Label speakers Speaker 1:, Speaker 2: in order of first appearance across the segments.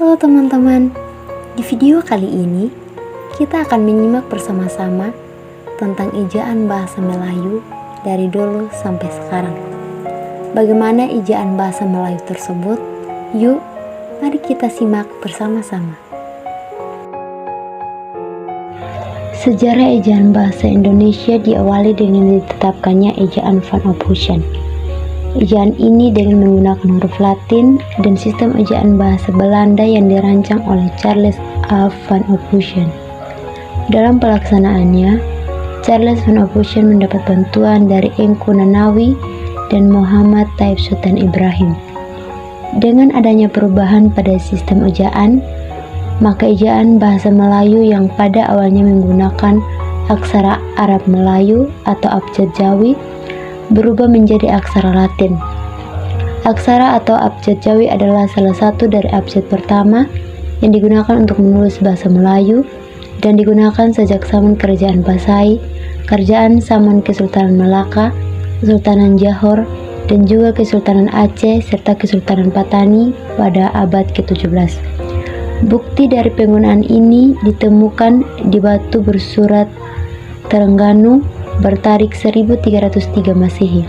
Speaker 1: Halo teman-teman, di video kali ini kita akan menyimak bersama-sama tentang ejaan bahasa Melayu dari dulu sampai sekarang. Bagaimana ejaan bahasa Melayu tersebut? Yuk, mari kita simak bersama-sama. Sejarah ejaan bahasa Indonesia diawali dengan ditetapkannya ejaan Van Ophusen. Ejaan ini dengan menggunakan huruf Latin dan sistem ejaan bahasa Belanda yang dirancang oleh Charles A. Van Ophusen. Dalam pelaksanaannya, Charles Van Ophusen mendapat bantuan dari Engku Nanawi dan Muhammad Taib Sultan Ibrahim. Dengan adanya perubahan pada sistem ejaan, maka ejaan bahasa Melayu yang pada awalnya menggunakan aksara Arab Melayu atau abjad Jawi berubah menjadi aksara Latin. Aksara atau abjad Jawi adalah salah satu dari abjad pertama yang digunakan untuk menulis bahasa Melayu dan digunakan sejak zaman Kerajaan Pasai, Kerajaan Saman Kesultanan Malaka, Kesultanan Johor, dan juga Kesultanan Aceh serta Kesultanan Patani pada abad ke-17. Bukti dari penggunaan ini ditemukan di batu bersurat Terengganu bertarik 1303 Masehi.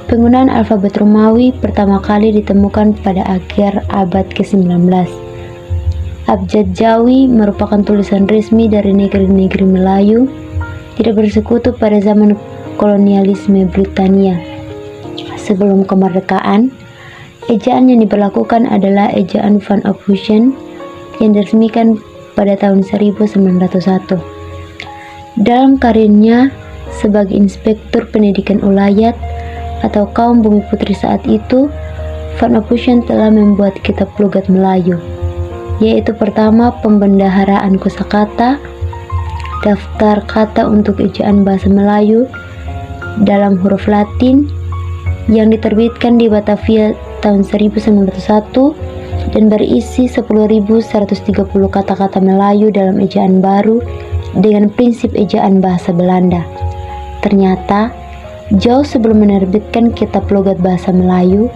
Speaker 1: Penggunaan alfabet Romawi pertama kali ditemukan pada akhir abad ke-19. Abjad Jawi merupakan tulisan resmi dari negeri-negeri Melayu, tidak bersekutu pada zaman kolonialisme Britania. Sebelum kemerdekaan, ejaan yang diberlakukan adalah ejaan Van Ophusen yang diresmikan pada tahun 1901. Dalam karirnya sebagai Inspektur Pendidikan Ulayat atau kaum bumi putri saat itu, Van Ophusen telah membuat kitab logat Melayu, yaitu pertama pembendaharaan kosakata, daftar kata untuk ejaan bahasa Melayu dalam huruf Latin yang diterbitkan di Batavia tahun 1901 dan berisi 10.130 kata-kata Melayu dalam ejaan baru dengan prinsip ejaan bahasa Belanda. Ternyata, jauh sebelum menerbitkan kitab logat bahasa Melayu,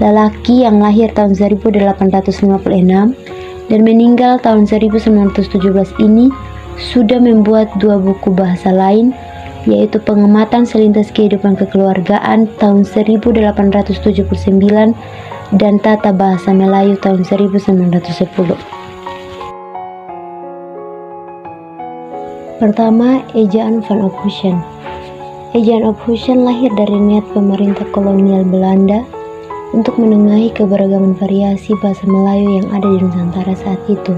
Speaker 1: lelaki yang lahir tahun 1856 dan meninggal tahun 1917 ini sudah membuat dua buku bahasa lain, yaitu Pengamatan Selintas Kehidupan Kekeluargaan tahun 1879 dan Tata Bahasa Melayu tahun 1910. Pertama, ejaan Van Ophusen. Ejaan Ophusen lahir dari niat pemerintah kolonial Belanda untuk menengahi keberagaman variasi bahasa Melayu yang ada di Nusantara saat itu,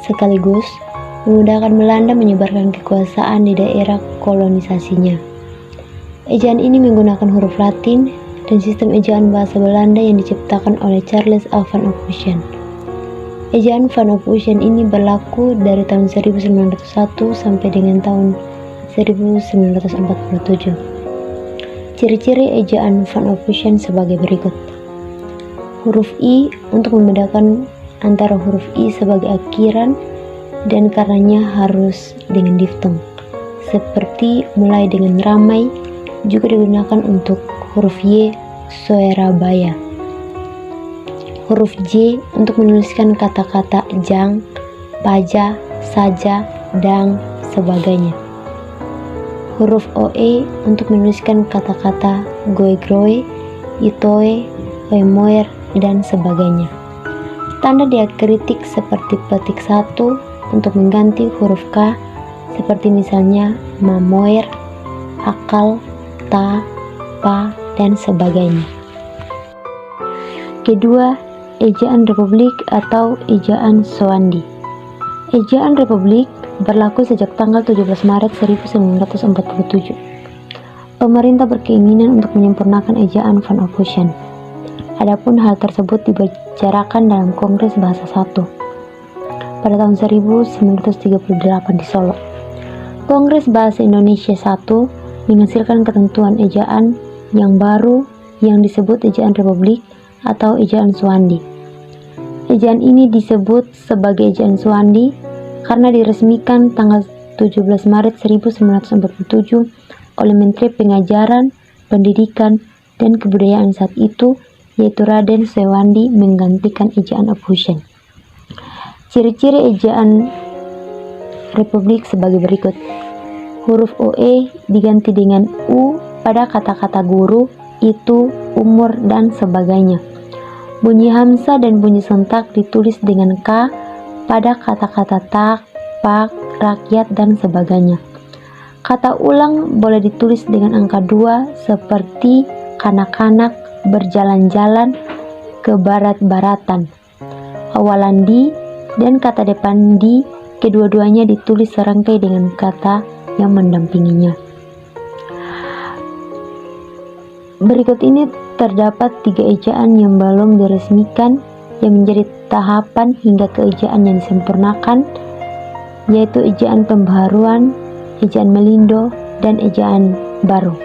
Speaker 1: sekaligus memudahkan Belanda menyebarkan kekuasaan di daerah kolonisasinya. Ejaan ini menggunakan huruf Latin dan sistem ejaan bahasa Belanda yang diciptakan oleh Charles A. Van Ophusen. Ejaan Van Ophusen ini berlaku dari tahun 1901 sampai dengan tahun 1947. Ciri-ciri ejaan Van Ophusen sebagai berikut. Huruf I untuk membedakan antara huruf I sebagai akhiran dan karenanya harus dengan diftong, seperti mulai dengan ramai, juga digunakan untuk huruf Y, Soerabaya. Huruf J untuk menuliskan kata-kata jang, paja, saja, dan sebagainya. Huruf OE untuk menuliskan kata-kata goe-groe, itoe, oemoer, dan sebagainya. Tanda diakritik seperti petik 1 untuk mengganti huruf K, seperti misalnya mamoer, akal, ta, pa, dan sebagainya. Kedua, ejaan Republik atau ejaan Soandi. Ejaan Republik berlaku sejak tanggal 17 Maret 1947. Pemerintah berkeinginan untuk menyempurnakan ejaan Van Ophusen. Adapun hal tersebut dibicarakan dalam Kongres Bahasa I pada tahun 1938 di Solo. Kongres Bahasa Indonesia I menghasilkan ketentuan ejaan yang baru yang disebut ejaan Republik atau ejaan Soandi. Ejaan ini disebut sebagai ejaan Soandi karena diresmikan tanggal 17 Maret 1947 oleh Menteri Pengajaran, Pendidikan, dan Kebudayaan saat itu, yaitu Raden Sewandi, menggantikan ejaan Ophusen. Ciri-ciri ejaan Republik sebagai berikut. Huruf OE diganti dengan U pada kata-kata guru, itu, umur, dan sebagainya. Bunyi hamzah dan bunyi sentak ditulis dengan K pada kata-kata tak, pak, rakyat, dan sebagainya. Kata ulang boleh ditulis dengan angka 2 seperti kanak-kanak, berjalan-jalan, ke barat-baratan. Awalan di dan kata depan di, kedua-duanya ditulis serangkai dengan kata yang mendampinginya. Berikut ini terdapat 3 ejaan yang belum diresmikan yang menjadi tahapan hingga ke ejaan yang disempurnakan, yaitu ejaan pembaharuan, ejaan melindo, dan ejaan baru.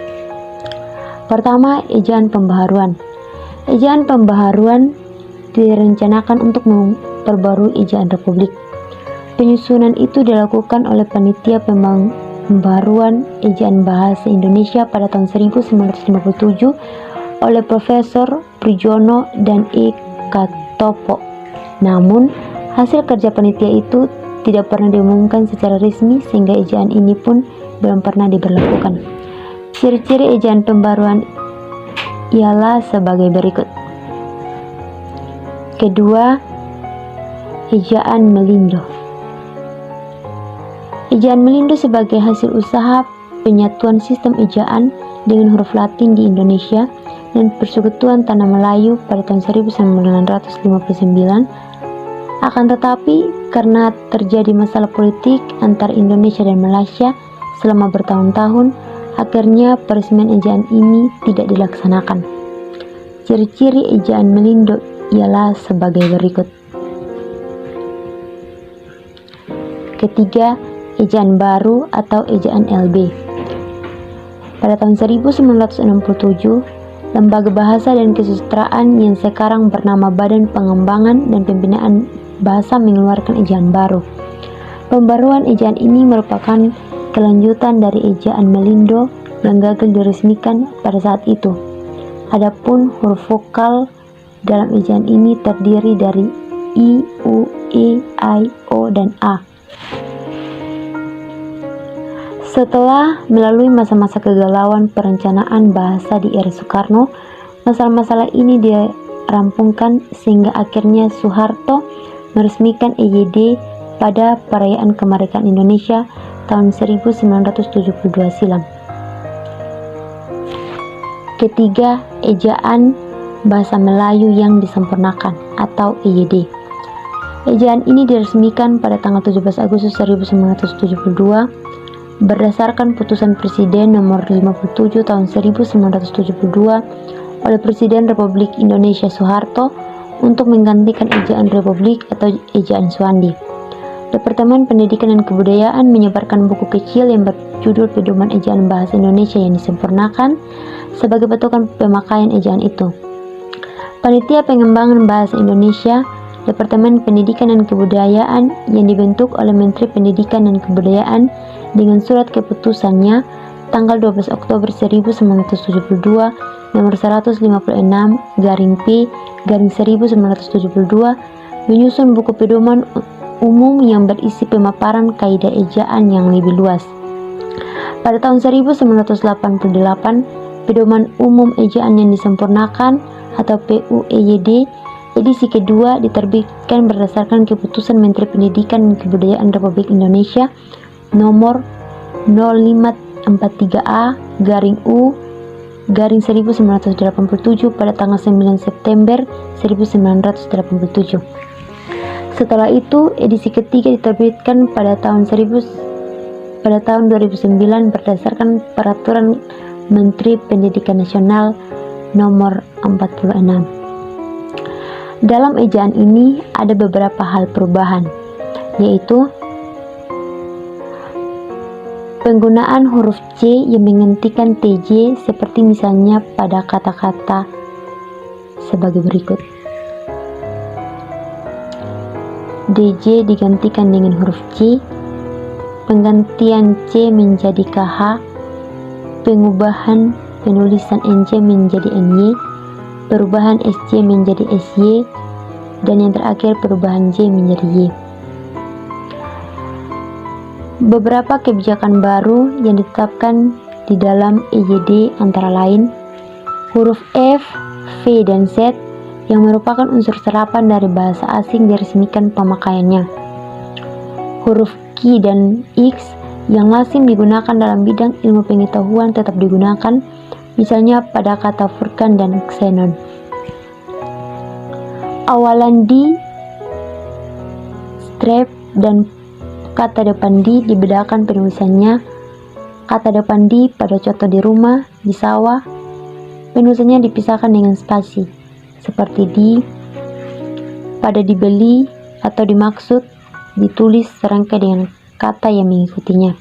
Speaker 1: Pertama, ejaan pembaharuan. Ejaan pembaharuan direncanakan untuk memperbarui ejaan Republik. Penyusunan itu dilakukan oleh Panitia Pembaharuan Ejaan Bahasa Indonesia pada tahun 1957 oleh Profesor Prijono dan E. Katopo. Namun, hasil kerja panitia itu tidak pernah diumumkan secara resmi sehingga ejaan ini pun belum pernah diberlakukan. Ciri-ciri ejaan pembaharuan ialah sebagai berikut. Kedua, ejaan melindo. Ejaan melindo sebagai hasil usaha penyatuan sistem ejaan dengan huruf Latin di Indonesia dan Persekutuan Tanah Melayu pada tahun 1959. Akan tetapi, karena terjadi masalah politik antara Indonesia dan Malaysia selama bertahun-tahun, akhirnya peresmian ejaan ini tidak dilaksanakan. Ciri-ciri ejaan melindo ialah sebagai berikut. Ketiga, ejaan baru atau ejaan LB. Pada tahun 1967, Lembaga Bahasa dan Kesusastraan yang sekarang bernama Badan Pengembangan dan Pembinaan Bahasa mengeluarkan ejaan baru. Pembaruan ejaan ini merupakan kelanjutan dari ejaan melindo yang gagal diresmikan pada saat itu. Adapun huruf vokal dalam ejaan ini terdiri dari I, U, E, I, O, dan A. Setelah melalui masa-masa kegalauan perencanaan bahasa di era Soekarno, masalah-masalah ini dirampungkan sehingga akhirnya Soeharto meresmikan EYD pada perayaan kemerdekaan Indonesia tahun 1972 silam. Ketiga, ejaan bahasa Melayu yang disempurnakan atau EYD. Ejaan ini diresmikan pada tanggal 17 Agustus 1972 berdasarkan putusan Presiden nomor 57 tahun 1972 oleh Presiden Republik Indonesia Soeharto untuk menggantikan ejaan Republik atau ejaan Suandi. Departemen Pendidikan dan Kebudayaan menyebarkan buku kecil yang berjudul Pedoman Ejaan Bahasa Indonesia yang disempurnakan sebagai patokan pemakaian ejaan itu. Panitia Pengembangan Bahasa Indonesia, Departemen Pendidikan dan Kebudayaan yang dibentuk oleh Menteri Pendidikan dan Kebudayaan dengan surat keputusannya tanggal 12 Oktober 1972 nomor 156-P-1972 menyusun buku pedoman umum yang berisi pemaparan kaidah ejaan yang lebih luas. Pada tahun 1988, Pedoman Umum Ejaan yang Disempurnakan atau PUEYD edisi kedua diterbitkan berdasarkan keputusan Menteri Pendidikan dan Kebudayaan Republik Indonesia nomor 0543A-U-1987 pada tanggal 9 September 1987. Setelah itu, edisi ketiga diterbitkan pada tahun 2009 berdasarkan Peraturan Menteri Pendidikan Nasional nomor 46. Dalam ejaan ini ada beberapa hal perubahan, yaitu penggunaan huruf C yang menggantikan TJ seperti misalnya pada kata-kata sebagai berikut. DJ digantikan dengan huruf C, penggantian C menjadi KH, pengubahan penulisan NJ menjadi NY, perubahan SC menjadi SY, dan yang terakhir perubahan J menjadi Y. Beberapa kebijakan baru yang ditetapkan di dalam EJD antara lain huruf F, V, dan Z yang merupakan unsur serapan dari bahasa asing diresmikan pemakaiannya. Huruf Q dan X yang lazim digunakan dalam bidang ilmu pengetahuan tetap digunakan, misalnya pada kata Furkan dan Xenon. Awalan di, strap, dan kata depan di dibedakan penulisannya. Kata depan di pada contoh di rumah, di sawah, penulisannya dipisahkan dengan spasi, seperti di. Pada dibeli atau dimaksud ditulis serangkai dengan kata yang mengikutinya.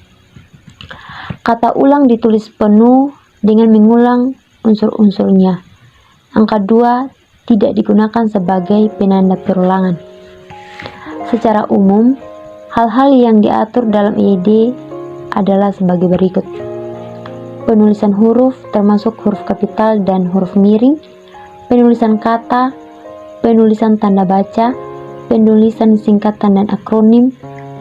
Speaker 1: Kata ulang ditulis penuh dengan mengulang unsur-unsurnya. Angka 2 tidak digunakan sebagai penanda perulangan. Secara umum, hal-hal yang diatur dalam EJD adalah sebagai berikut. Penulisan huruf termasuk huruf kapital dan huruf miring, penulisan kata, penulisan tanda baca, penulisan singkatan dan akronim,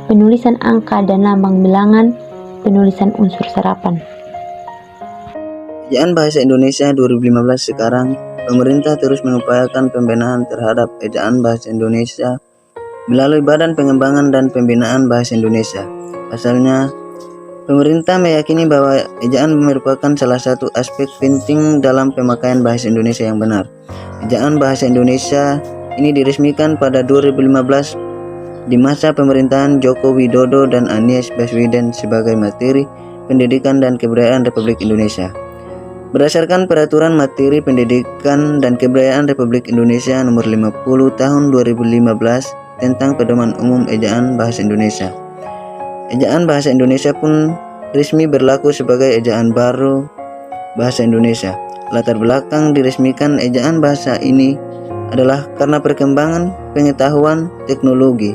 Speaker 1: penulisan angka dan lambang bilangan, penulisan unsur serapan.
Speaker 2: Ejaan Bahasa Indonesia 2015 sekarang, pemerintah terus mengupayakan pembenahan terhadap ejaan Bahasa Indonesia melalui Badan Pengembangan dan Pembinaan Bahasa Indonesia. Pasalnya, pemerintah meyakini bahwa ejaan merupakan salah satu aspek penting dalam pemakaian bahasa Indonesia yang benar. Ejaan Bahasa Indonesia ini diresmikan pada 2015 di masa pemerintahan Joko Widodo dan Anies Baswedan sebagai materi pendidikan dan kebudayaan Republik Indonesia. Berdasarkan Peraturan Materi Pendidikan dan Kebudayaan Republik Indonesia Nomor 50 Tahun 2015 tentang Pedoman Umum Ejaan Bahasa Indonesia. Ejaan Bahasa Indonesia pun resmi berlaku sebagai ejaan baru Bahasa Indonesia. Latar belakang diresmikan ejaan bahasa ini adalah karena perkembangan pengetahuan, teknologi,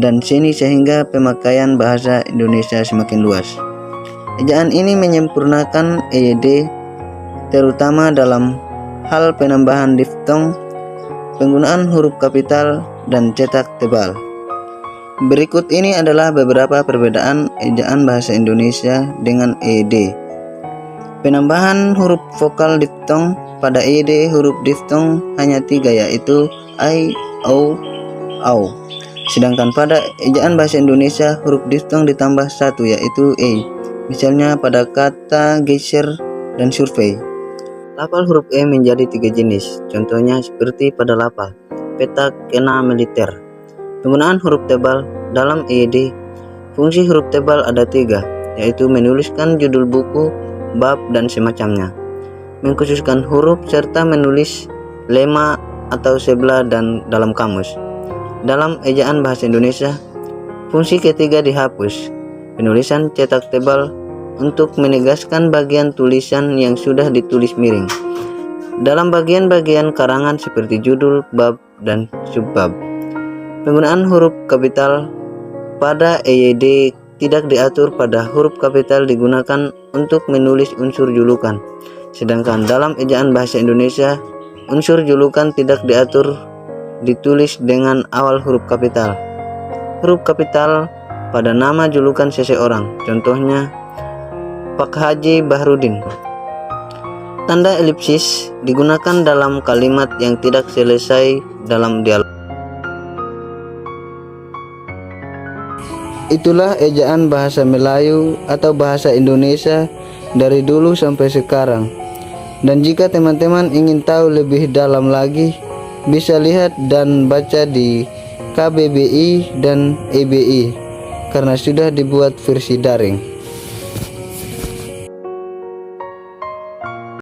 Speaker 2: dan seni sehingga pemakaian bahasa Indonesia semakin luas. Ejaan ini menyempurnakan EJD terutama dalam hal penambahan diftong, penggunaan huruf kapital, dan cetak tebal. Berikut ini adalah beberapa perbedaan ejaan bahasa Indonesia dengan EJD. Penambahan huruf vokal diftong. Pada EJD huruf diftong hanya 3, yaitu I, O, Au. Sedangkan pada ejaan bahasa Indonesia huruf diftong ditambah 1, yaitu E. Misalnya pada kata geser dan survei. Lafal huruf E menjadi 3 jenis, contohnya seperti pada lafal peta kena militer. Penggunaan huruf tebal dalam EJD. Fungsi huruf tebal ada 3, yaitu menuliskan judul buku, bab, dan semacamnya, mengkhususkan huruf, serta menulis lema atau sebelah dan dalam kamus. Dalam ejaan bahasa Indonesia, fungsi ketiga dihapus, penulisan cetak tebal untuk menegaskan bagian tulisan yang sudah ditulis miring dalam bagian-bagian karangan seperti judul, bab, dan subbab. Penggunaan huruf kapital pada EJD tidak diatur. Pada huruf kapital digunakan untuk menulis unsur julukan, sedangkan dalam ejaan bahasa Indonesia unsur julukan tidak diatur, ditulis dengan awal huruf kapital. Huruf kapital pada nama julukan seseorang, contohnya Pak Haji Bahrudin. Tanda elipsis digunakan dalam kalimat yang tidak selesai dalam dialog. Itulah ejaan bahasa Melayu atau bahasa Indonesia dari dulu sampai sekarang. Dan jika teman-teman ingin tahu lebih dalam lagi, bisa lihat dan baca di KBBI dan EBI karena sudah dibuat versi daring.